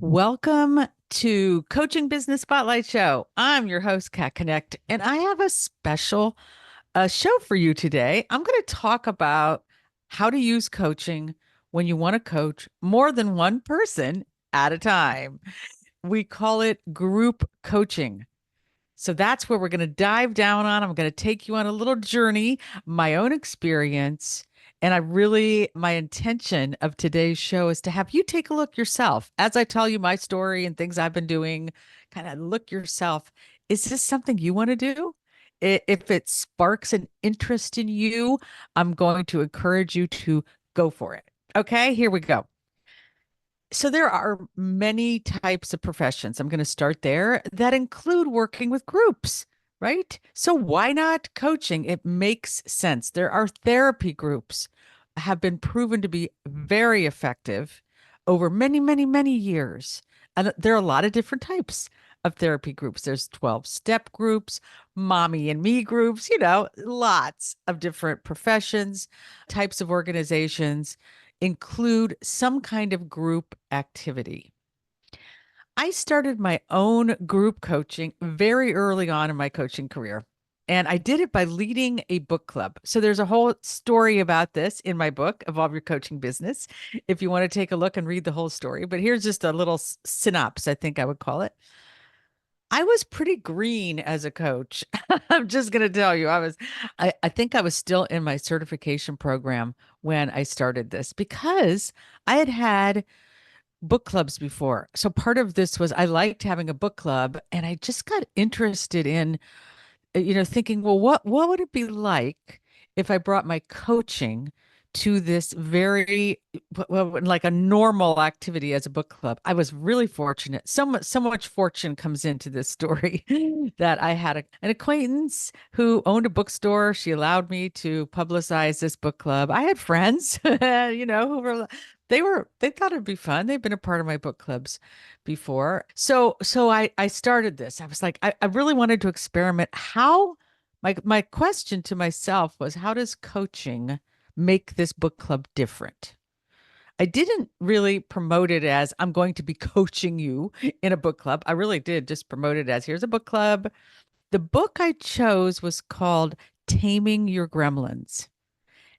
Welcome to Coaching Business Spotlight Show. I'm your host, Kat Knecht, and I have a special show for you today. I'm going to talk about how to use coaching when you want to coach more than one person at a time. We call it group coaching. So that's where we're going to dive down on. I'm going to take you on a little journey, my own experience. And my intention of today's show is to have you take a look yourself as I tell you my story and things I've been doing. Kind of look yourself. Is this something you want to do? If it sparks an interest in you, I'm going to encourage you to go for it. Okay, here we go. So there are many types of professions. I'm going to start there that include working with groups, right? So why not coaching? It makes sense. There are therapy groups have been proven to be very effective over many, many, many years. And there are a lot of different types of therapy groups. There's 12-step groups, mommy and me groups, lots of different professions, types of organizations include some kind of group activity. I started my own group coaching very early on in my coaching career. And I did it by leading a book club. So there's a whole story about this in my book, Evolve Your Coaching Business, if you want to take a look and read the whole story. But here's just a little synopsis, I think I would call it. I was pretty green as a coach. I'm just going to tell you, I think I was still in my certification program when I started this because I had had book clubs before. So part of this was I liked having a book club and I just got interested in thinking, well, what would it be like if I brought my coaching to this very well, like a normal activity as a book club? I was really fortunate. So much fortune comes into this story that I had an acquaintance who owned a bookstore. She allowed me to publicize this book club. I had friends, who they thought it'd be fun. They've been a part of my book clubs before. So I started this. I was like, I really wanted to experiment. My question to myself was, how does coaching make this book club different? I didn't really promote it as I'm going to be coaching you in a book club. I really did just promote it as here's a book club. The book I chose was called Taming Your Gremlins.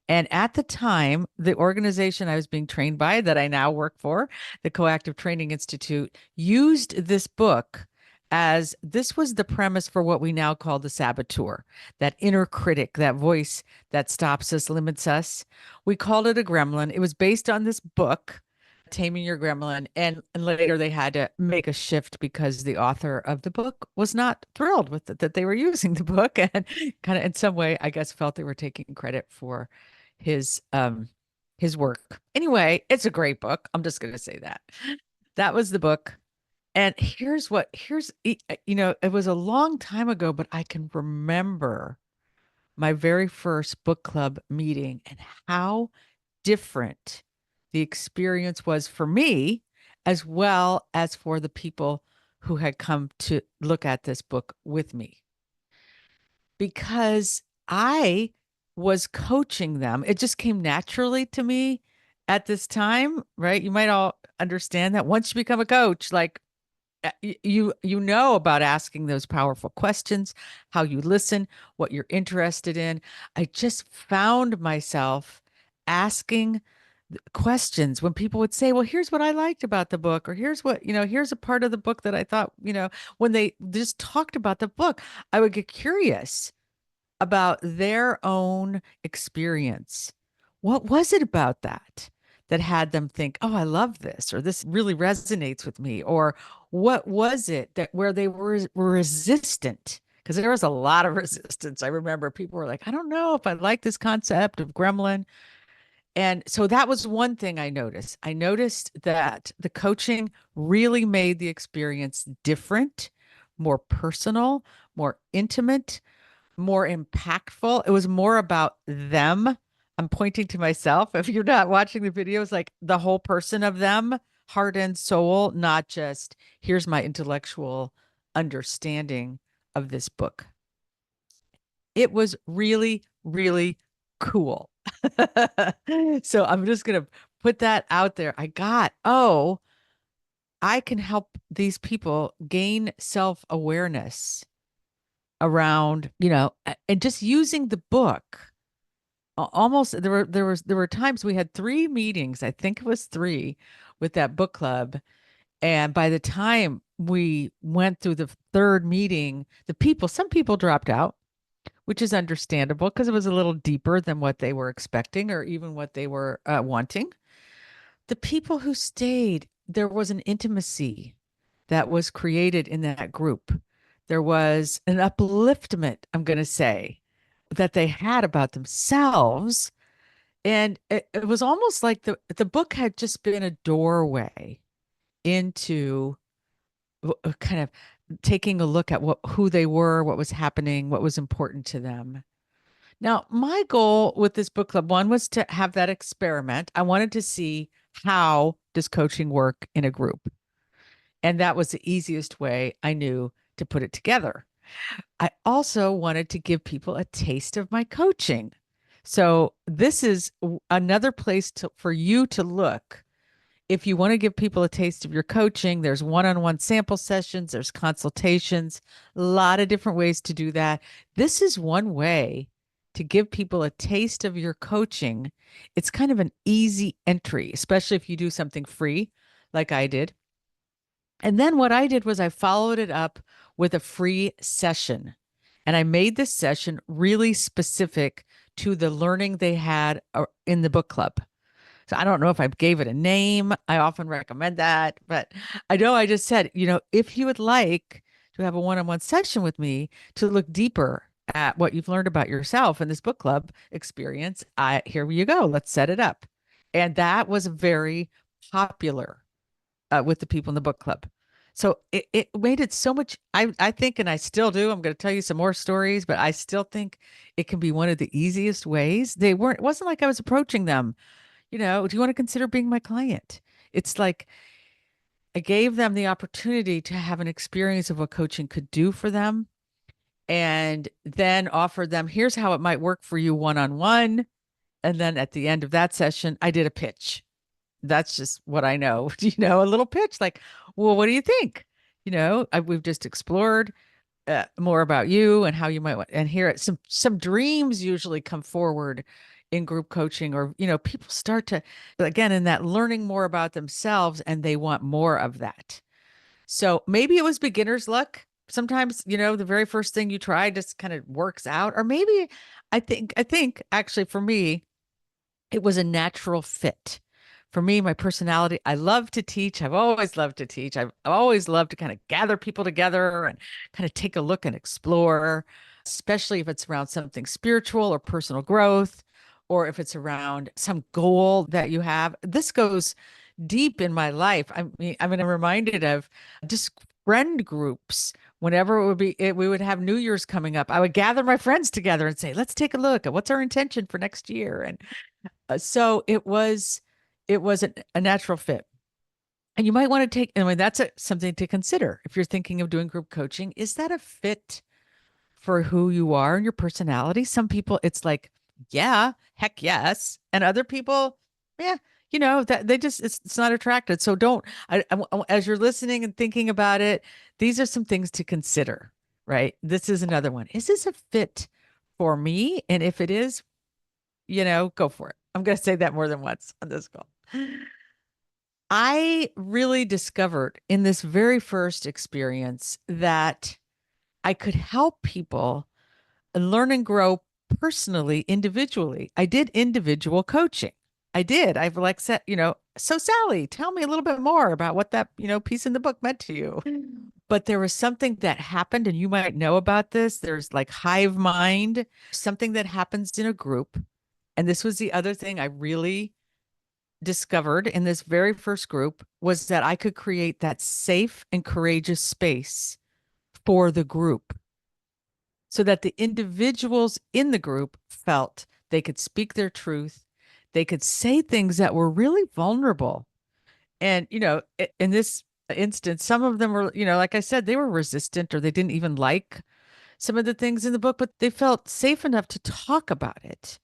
And at the time, the organization I was being trained by that I now work for, the Coactive Training Institute, used this book as this was the premise for what we now call the saboteur, that inner critic, that voice that stops us, limits us. We called it a gremlin. It was based on this book, Taming Your Gremlin. And later they had to make a shift because the author of the book was not thrilled with it, that they were using the book and kind of in some way, I guess, felt they were taking credit for his um his work. Anyway, it's a great book. I'm just going to say that. That was the book. And it was a long time ago, but I can remember my very first book club meeting and how different the experience was for me as well as for the people who had come to look at this book with me because I was coaching them. It just came naturally to me at this time, right? You might all understand that once you become a coach, like you know about asking those powerful questions, how you listen, what you're interested in. I just found myself asking questions when people would say, well, here's what I liked about the book, or here's a part of the book that I thought, when they just talked about the book, I would get curious about their own experience. What was it about that had them think, "Oh, I love this," or "This really resonates with me," or what was it that where they were resistant? Because there was a lot of resistance. I remember people were like, "I don't know if I like this concept of gremlin." And so that was one thing I noticed. I noticed that the coaching really made the experience different, more personal, more intimate, more impactful. It was more about them. I'm pointing to myself. If you're not watching the videos, like the whole person of them, heart and soul, not just here's my intellectual understanding of this book. It was really, really cool. So I'm just going to put that out there. I can help these people gain self-awareness around, and just using the book. Almost there were times we had 3 meetings, I think it was 3 with that book club. And by the time we went through the third meeting, some people dropped out, which is understandable because it was a little deeper than what they were expecting or even what they were wanting. The people who stayed, there was an intimacy that was created in that group. There was an upliftment, I'm going to say, that they had about themselves. And it was almost like the book had just been a doorway into kind of taking a look at who they were, what was happening, what was important to them. Now, my goal with this book club one was to have that experiment. I wanted to see how does coaching work in a group. And that was the easiest way I knew to put it together. I also wanted to give people a taste of my coaching. So this is another place for you to look. If you want to give people a taste of your coaching, there's one-on-one sample sessions, there's consultations, a lot of different ways to do that. This is one way to give people a taste of your coaching. It's kind of an easy entry, especially if you do something free like I did. And then what I did was I followed it up with a free session. And I made this session really specific to the learning they had in the book club. So I don't know if I gave it a name. I often recommend that, but I know I just said, if you would like to have a one-on-one session with me to look deeper at what you've learned about yourself in this book club experience, here you go. Let's set it up. And that was very popular with the people in the book club. So it made it so much. I think, and I still do. I'm going to tell you some more stories, but I still think it can be one of the easiest ways. It wasn't like I was approaching them, do you want to consider being my client? It's like I gave them the opportunity to have an experience of what coaching could do for them and then offered them, here's how it might work for you one on one. And then at the end of that session, I did a pitch. That's just what I know, a little pitch like, well, what do you think? We've just explored more about you and how you might want and hear it. Some dreams usually come forward in group coaching, or people start to, again, in that learning more about themselves, and they want more of that. So maybe it was beginner's luck. Sometimes the very first thing you try just kind of works out, or maybe I think actually for me it was a natural fit. For me, my personality, I love to teach. I've always loved to teach. I've always loved to kind of gather people together and kind of take a look and explore, especially if it's around something spiritual or personal growth, or if it's around some goal that you have. This goes deep in my life. I'm reminded of just friend groups. Whenever we would have New Year's coming up, I would gather my friends together and say, let's take a look at what's our intention for next year. And so it was a natural fit. And you might want to take, I mean, that's something to consider if you're thinking of doing group coaching. Is that a fit for who you are and your personality? Some people, it's like, yeah, heck yes. And other people, yeah, that they just, it's not attracted. So don't, as you're listening and thinking about it, these are some things to consider, right? This is another one. Is this a fit for me? And if it is, go for it. I'm going to say that more than once on this call. I really discovered in this very first experience that I could help people learn and grow personally, individually. I did individual coaching. I did. I've like said, so Sally, tell me a little bit more about what that, piece in the book meant to you. But there was something that happened, and you might know about this. There's like hive mind, something that happens in a group. And this was the other thing I really discovered in this very first group was that I could create that safe and courageous space for the group so that the individuals in the group felt they could speak their truth. They could say things that were really vulnerable. And, in this instance, some of them were, like I said, they were resistant or they didn't even like some of the things in the book, but they felt safe enough to talk about it.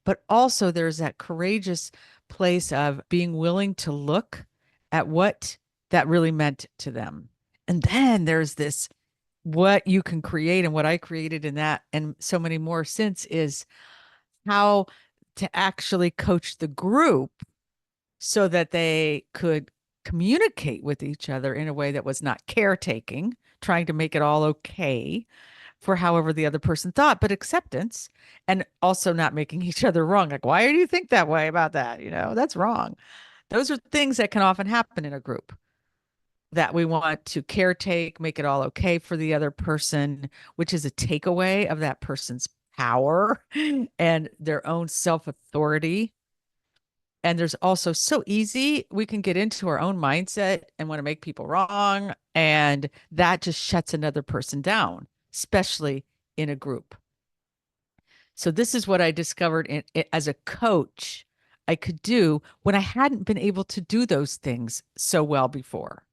But also there's that courageous place of being willing to look at what that really meant to them. And then there's this what you can create, and what I created in that and so many more since is how to actually coach the group so that they could communicate with each other in a way that was not caretaking, trying to make it all okay for however the other person thought, but acceptance, and also not making each other wrong. Like, why do you think that way about that? That's wrong. Those are things that can often happen in a group that we want to caretake, make it all okay for the other person, which is a takeaway of that person's power and their own self authority. And there's also so easy, we can get into our own mindset and want to make people wrong. And that just shuts another person down, especially in a group. So, this is what I discovered as a coach I could do when I hadn't been able to do those things so well before.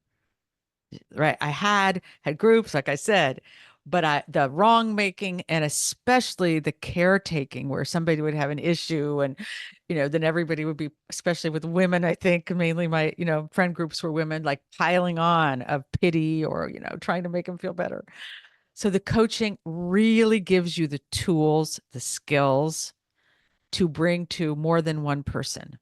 Right. I had groups, like I said, but the wrong making and especially the caretaking where somebody would have an issue and, then everybody would be, especially with women, I think mainly my, friend groups were women, like piling on of pity or, trying to make them feel better. So the coaching really gives you the tools, the skills to bring to more than one person.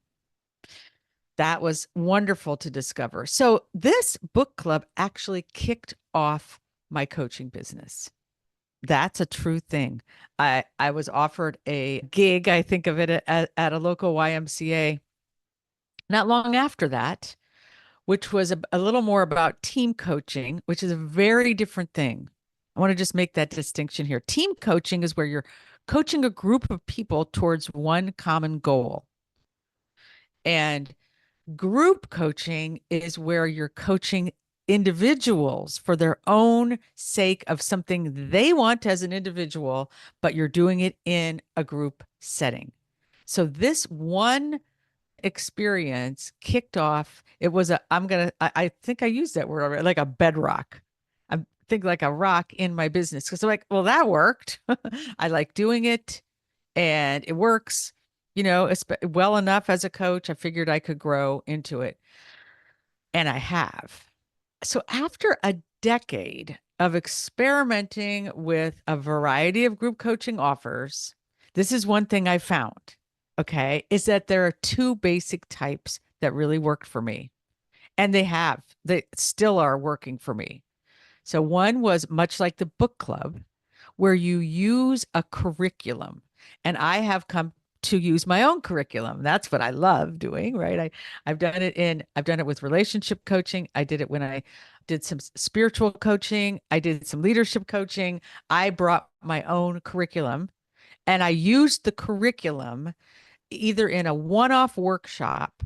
That was wonderful to discover. So, this book club actually kicked off my coaching business. That's a true thing. I was offered a gig, I think of it at a local YMCA not long after that, which was a little more about team coaching, which is a very different thing. I want to just make that distinction here. Team coaching is where you're coaching a group of people towards one common goal. And group coaching is where you're coaching individuals for their own sake of something they want as an individual, but you're doing it in a group setting. So this one experience kicked off, it was I think I used that word already, like a bedrock. I think like a rock in my business. Because I'm like, well, that worked. I like doing it and it works, well enough as a coach. I figured I could grow into it. And I have. So after a decade of experimenting with a variety of group coaching offers, this is one thing I found, okay, is that there are two basic types that really worked for me. And they still are working for me. So one was much like the book club, where you use a curriculum. And I have come to use my own curriculum. That's what I love doing, right? I've done it with relationship coaching. I did it when I did some spiritual coaching. I did some leadership coaching. I brought my own curriculum and I used the curriculum either in a one-off workshop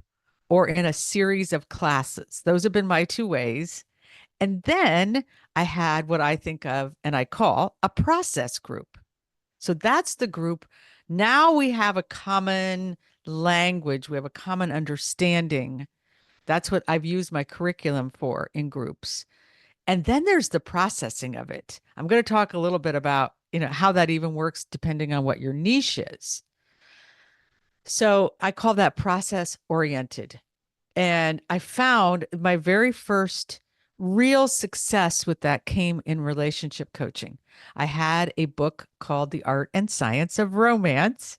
or in a series of classes. Those have been my two ways. And then I had what I think of and I call a process group. So that's the group. Now we have a common language, we have a common understanding. That's what I've used my curriculum for in groups. And then there's the processing of it. I'm going to talk a little bit about, how that even works depending on what your niche is. So I call that process oriented. And I found my very first real success with that came in relationship coaching. I had a book called The Art and Science of Romance.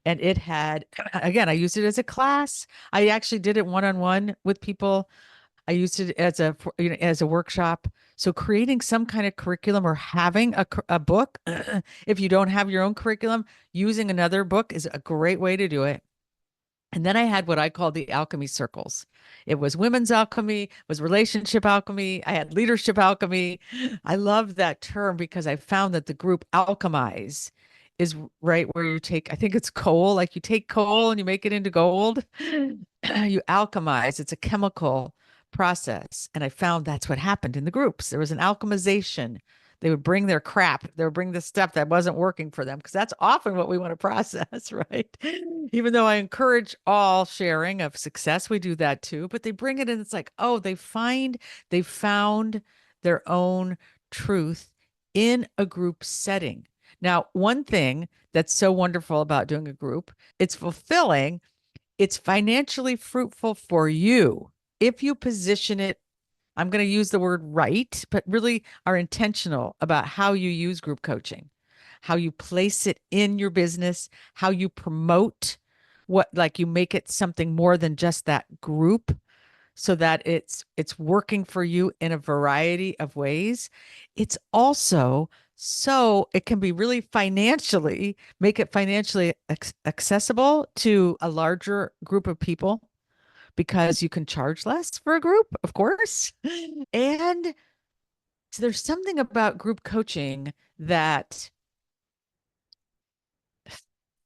And it had, again, I used it as a class. I actually did it one-on-one with people. I used it as a workshop. So creating some kind of curriculum or having a book, if you don't have your own curriculum, using another book is a great way to do it. And then I had what I called the alchemy circles. It was women's alchemy, it was relationship alchemy. I had leadership alchemy. I love that term because I found that the group alchemize is right where you take, I think it's coal, like you take coal and you make it into gold. You alchemize. It's a chemical process. And I found that's what happened in the groups. There was an alchemization. They would bring their crap, they would bring the stuff that wasn't working for them, because that's often what we want to process, right? Even though I encourage all sharing of success, we do that too, but they bring it in. It's like, oh, they found their own truth in a group setting. Now, one thing that's so wonderful about doing a group, it's fulfilling, it's financially fruitful for you if you position it I'm going to use the word right, but really are intentional about how you use group coaching, how you place it in your business, how you promote what, like you make it something more than just that group so that it's working for you in a variety of ways. It's also so it can be really financially, make it financially accessible to a larger group of people because you can charge less for a group, of course. And so there's something about group coaching that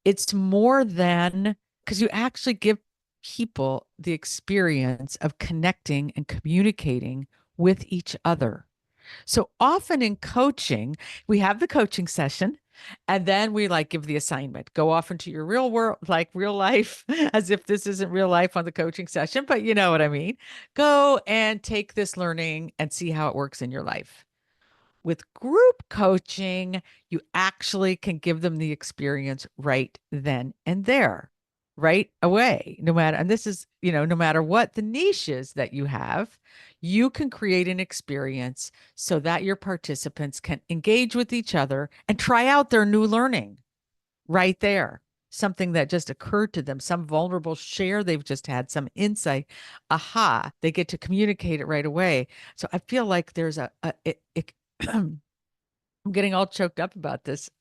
it's more than because you actually give people the experience of connecting and communicating with each other. So often in coaching, we have the coaching session and then we like give the assignment. Go off into your real world, like real life, as if this isn't real life on the coaching session, but you know what I mean. Go and take this learning and see how it works in your life. With group coaching, you actually can give them the experience right then and there, right away. No matter, and this is, no matter what the niche is that you have, you can create an experience so that your participants can engage with each other and try out their new learning right there. Something that just occurred to them, some vulnerable share they've just had, some insight. Aha, they get to communicate it right away. So I feel like there's it I'm getting all choked up about this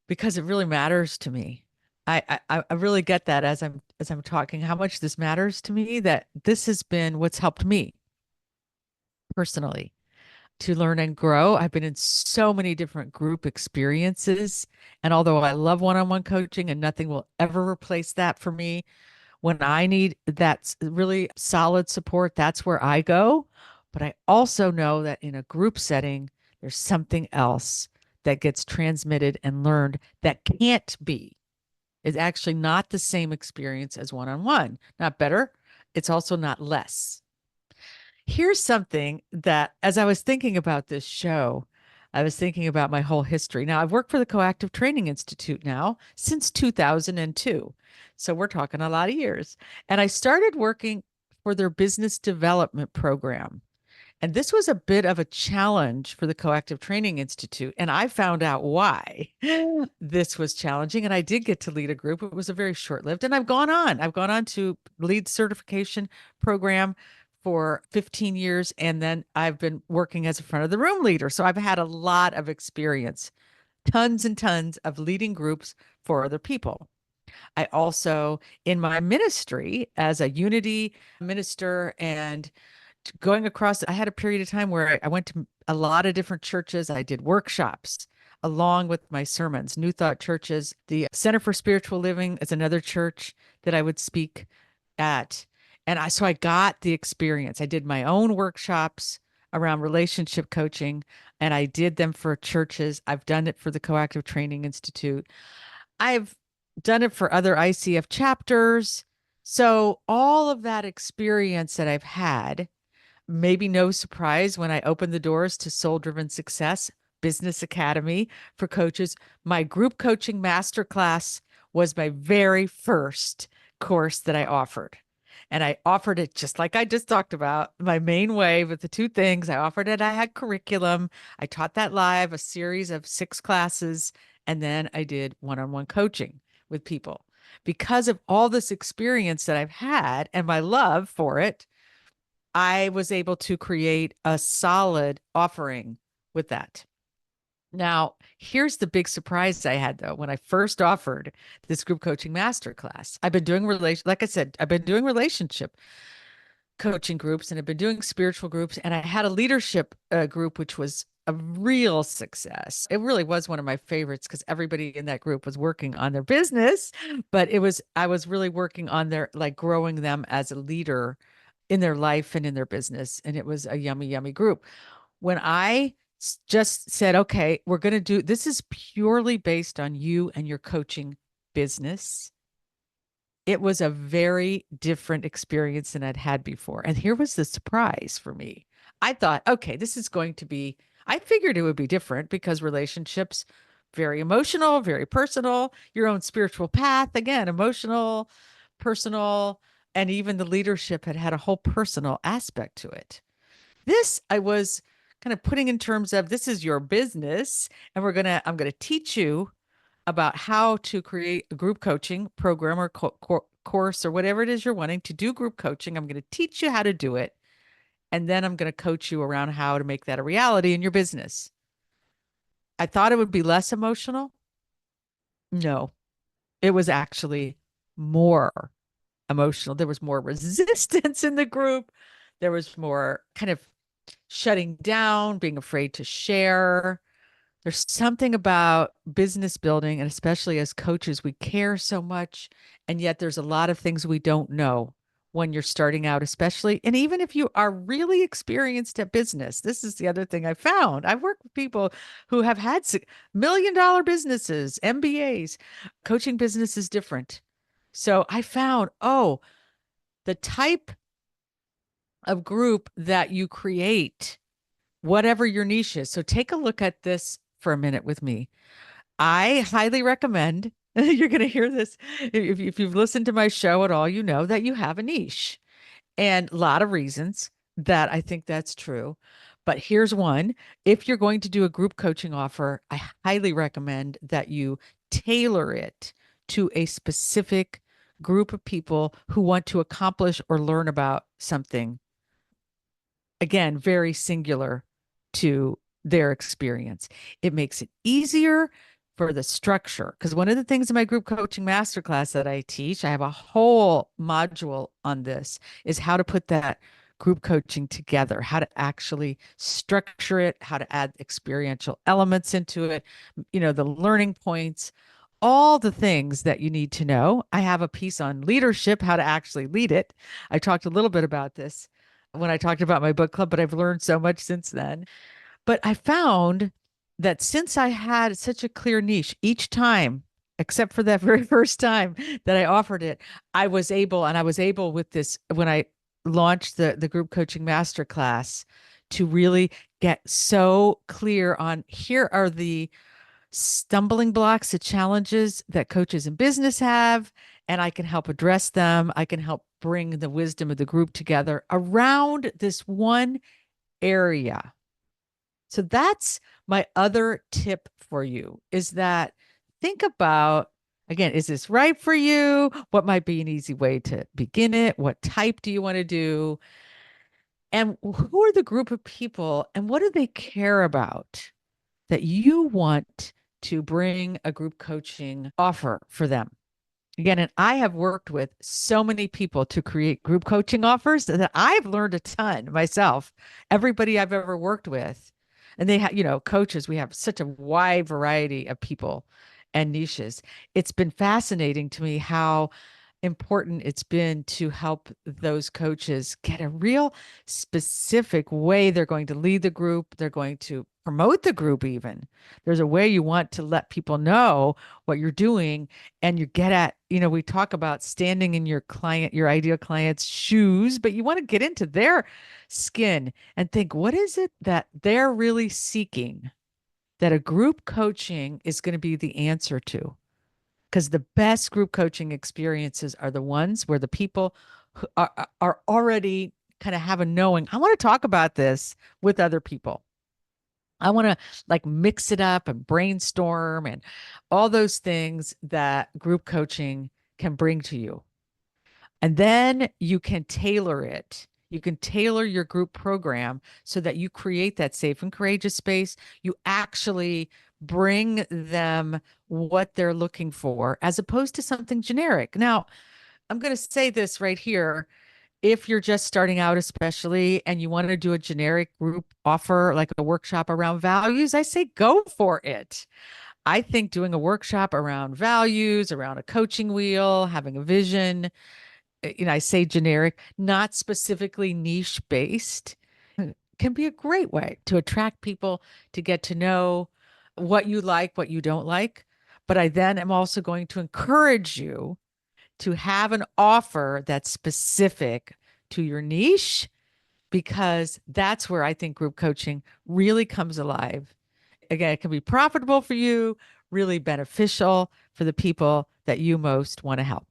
because it really matters to me. I really get that as I'm talking, how much this matters to me, that this has been what's helped me personally to learn and grow. I've been in so many different group experiences. And although I love one-on-one coaching and nothing will ever replace that for me, when I need that really solid support, that's where I go. But I also know that in a group setting, there's something else that gets transmitted and learned that can't be. It's actually not the same experience as one on one. Not better. It's also not less. Here's something that, as I was thinking about this show, I was thinking about my whole history. Now, I've worked for the Coactive Training Institute now since 2002. So we're talking a lot of years. And I started working for their business development program. And this was a bit of a challenge for the Coactive Training Institute. And I found out why this was challenging. And I did get to lead a group. It was a very short lived. And I've gone on. I've gone on to lead certification program for 15 years. And then I've been working as a front of the room leader. So I've had a lot of experience, tons and tons of leading groups for other people. I also, in my ministry as a unity minister and going across, I had a period of time where I went to a lot of different churches. I did workshops along with my sermons, New Thought churches. The Center for Spiritual Living is another church that I would speak at. And so I got the experience. I did my own workshops around relationship coaching, and I did them for churches. I've done it for the Coactive Training Institute. I've done it for other ICF chapters. So all of that experience that I've had, maybe no surprise when I opened the doors to Soul Driven Success Business Academy for coaches. My group coaching masterclass was my very first course that I offered. And I offered it just like I just talked about, my main way with the two things. I offered it, I had curriculum. I taught that live, a series of 6 classes, and then I did one-on-one coaching with people. Because of all this experience that I've had and my love for it, I was able to create a solid offering with that. Now, here's the big surprise I had though when I first offered this group coaching masterclass. I've been doing like I said, I've been doing relationship coaching groups and I've been doing spiritual groups, and I had a leadership group which was a real success. It really was one of my favorites because everybody in that group was working on their business, but I was really working on their, like, growing them as a leader in their life and in their business, and it was a yummy yummy group. When I just said, okay, we're going to do this, is purely based on you and your coaching business, it was a very different experience than I'd had before. And here was the surprise for me. I thought, okay, this is going to be, I figured it would be different because relationships, very emotional, very personal, your own spiritual path, again, emotional, personal, and even the leadership had a whole personal aspect to it. This I was kind of putting in terms of this is your business, and I'm gonna teach you about how to create a group coaching program or course or whatever it is you're wanting to do group coaching. I'm going to teach you how to do it, and then I'm going to coach you around how to make that a reality in your business. I thought it would be less emotional. No, it was actually more emotional. There was more resistance in the group. There was more kind of shutting down, being afraid to share. There's something about business building, and especially as coaches, we care so much. And yet there's a lot of things we don't know when you're starting out, especially. And even if you are really experienced at business, this is the other thing I found. I've worked with people who have had $1 million businesses, MBAs. Coaching business is different. So I found, oh, the type of group that you create, whatever your niche is. So take a look at this for a minute with me. I highly recommend, you're going to hear this. If you've listened to my show at all, you know that you have a niche and a lot of reasons that I think that's true. But here's one. If you're going to do a group coaching offer, I highly recommend that you tailor it to a specific group of people who want to accomplish or learn about something, again, very singular to their experience. It makes it easier for the structure. Because one of the things in my group coaching masterclass that I teach, I have a whole module on this, is how to put that group coaching together, how to actually structure it, how to add experiential elements into it, the learning points, all the things that you need to know. I have a piece on leadership, how to actually lead it. I talked a little bit about this when I talked about my book club, but I've learned so much since then. But I found that since I had such a clear niche each time, except for that very first time that I offered it, I was able with this when I launched the group coaching masterclass to really get so clear on here are the stumbling blocks, the challenges that coaches in business have, and I can help address them. I can help bring the wisdom of the group together around this one area. So that's my other tip for you is that think about, again, is this right for you? What might be an easy way to begin it? What type do you want to do? And who are the group of people and what do they care about that you want to bring a group coaching offer for them? Again, and I have worked with so many people to create group coaching offers that I've learned a ton myself. Everybody I've ever worked with, and they have, coaches, we have such a wide variety of people and niches. It's been fascinating to me how important it's been to help those coaches get a real specific way they're going to lead the group. They're going to promote the group, even. There's a way you want to let people know what you're doing. And you get at, we talk about standing in your ideal client's shoes, but you want to get into their skin and think, what is it that they're really seeking that a group coaching is going to be the answer to? Because the best group coaching experiences are the ones where the people who are already kind of have a knowing. I want to talk about this with other people. I want to like mix it up and brainstorm and all those things that group coaching can bring to you. And then you can tailor it. You can tailor your group program so that you create that safe and courageous space. You actually bring them what they're looking for as opposed to something generic. Now, I'm going to say this right here. If you're just starting out, especially, and you want to do a generic group offer, like a workshop around values, I say go for it. I think doing a workshop around values, around a coaching wheel, having a vision, I say generic, not specifically niche based, can be a great way to attract people to get to know what you like, what you don't like. But I then am also going to encourage you to have an offer that's specific to your niche because that's where I think group coaching really comes alive. Again, it can be profitable for you, really beneficial for the people that you most want to help.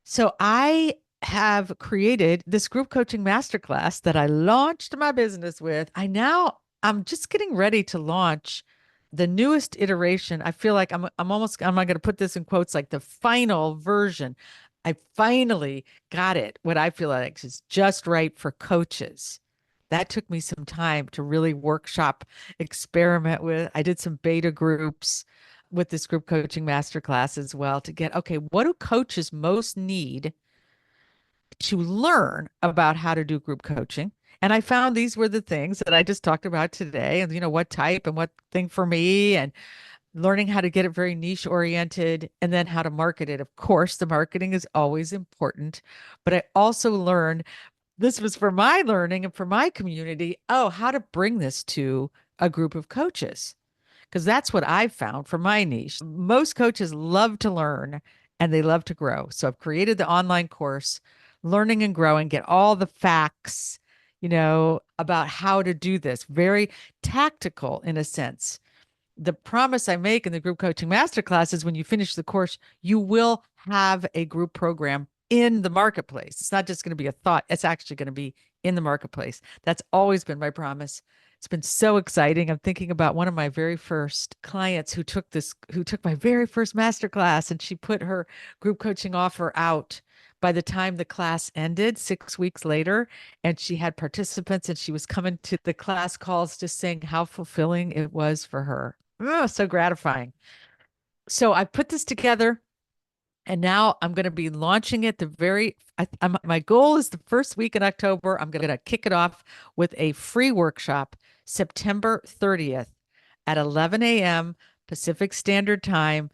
So I have created this group coaching masterclass that I launched my business with. I'm just getting ready to launch the newest iteration. I feel like I'm not going to put this in quotes, like the final version. I finally got it. What I feel like is just right for coaches. That took me some time to really workshop, experiment with. I did some beta groups with this group coaching masterclass as well to get, okay, what do coaches most need to learn about how to do group coaching? And I found these were the things that I just talked about today, and what type and what thing for me, and learning how to get it very niche oriented, and then how to market it. Of course, the marketing is always important, but I also learned, this was for my learning and for my community, oh, how to bring this to a group of coaches. Because that's what I've found for my niche. Most coaches love to learn and they love to grow. So I've created the online course, Learning and Growing, get all the facts, about how to do this. Very tactical in a sense. The promise I make in the group coaching masterclass is when you finish the course, you will have a group program in the marketplace. It's not just going to be a thought, it's actually going to be in the marketplace. That's always been my promise. It's been so exciting. I'm thinking about one of my very first clients who took my very first masterclass, and she put her group coaching offer out by the time the class ended 6 weeks later, and she had participants, and she was coming to the class calls just saying how fulfilling it was for her. Oh, so gratifying. So I put this together, and now I'm going to be launching it my goal is the first week in October. I'm going to kick it off with a free workshop, September 30th at 11 a.m. Pacific Standard Time.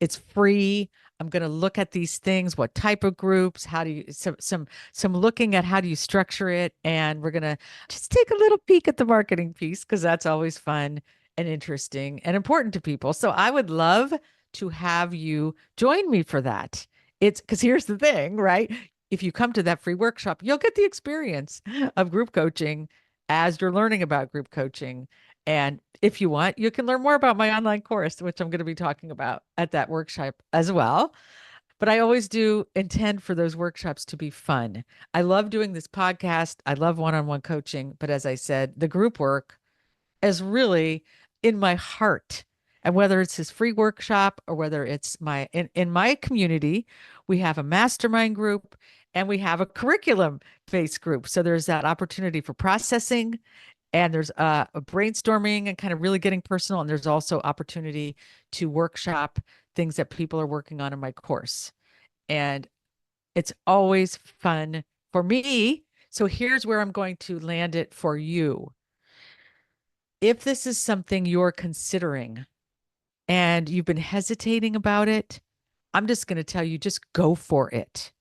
It's free. I'm going to look at these things, what type of groups, how do you some looking at how do you structure it, and we're going to just take a little peek at the marketing piece because that's always fun and interesting and important to people. So I would love to have you join me for that. It's because here's the thing, right? If you come to that free workshop, you'll get the experience of group coaching as you're learning about group coaching. And if you want, you can learn more about my online course, which I'm going to be talking about at that workshop as well. But I always do intend for those workshops to be fun. I love doing this podcast. I love one on one coaching. But as I said, the group work is really in my heart. And whether it's this free workshop or whether it's in my community, we have a mastermind group and we have a curriculum based group. So there's that opportunity for processing, and there's a brainstorming and kind of really getting personal. And there's also opportunity to workshop things that people are working on in my course. And it's always fun for me. So here's where I'm going to land it for you. If this is something you're considering and you've been hesitating about it, I'm just going to tell you, just go for it.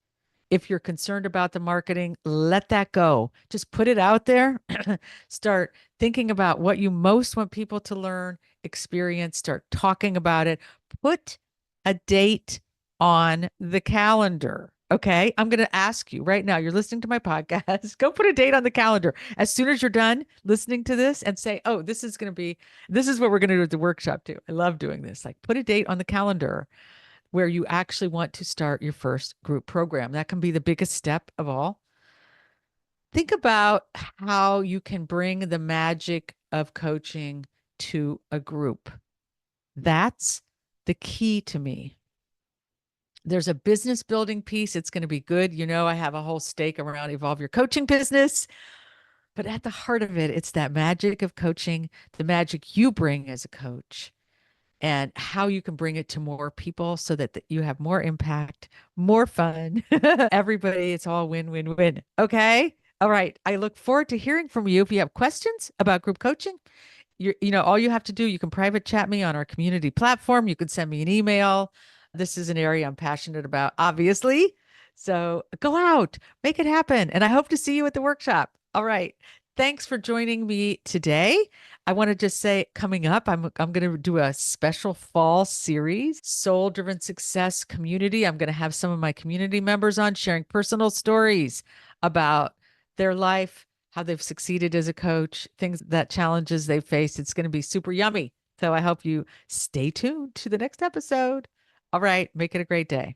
If you're concerned about the marketing, let that go. Just put it out there. Start thinking about what you most want people to learn, experience, start talking about it. Put a date on the calendar. Okay. I'm going to ask you right now, you're listening to my podcast. Go put a date on the calendar as soon as you're done listening to this and say, oh, this is what we're going to do at the workshop too. I love doing this. Like, put a date on the calendar where you actually want to start your first group program. That can be the biggest step of all. Think about how you can bring the magic of coaching to a group. That's the key to me. There's a business building piece. It's going to be good. I have a whole stake around Evolve Your Coaching Business. But at the heart of it, it's that magic of coaching, the magic you bring as a coach, and how you can bring it to more people so that you have more impact, more fun. Everybody, it's all win, win, win. Okay. All right. I look forward to hearing from you. If you have questions about group coaching, all you have to do, you can private chat me on our community platform. You can send me an email. This is an area I'm passionate about, obviously. So go out, make it happen. And I hope to see you at the workshop. All right. Thanks for joining me today. I want to just say, coming up, I'm going to do a special fall series, Soul Driven Success Community. I'm going to have some of my community members on sharing personal stories about their life, how they've succeeded as a coach, challenges they've faced. It's going to be super yummy. So I hope you stay tuned to the next episode. All right, make it a great day.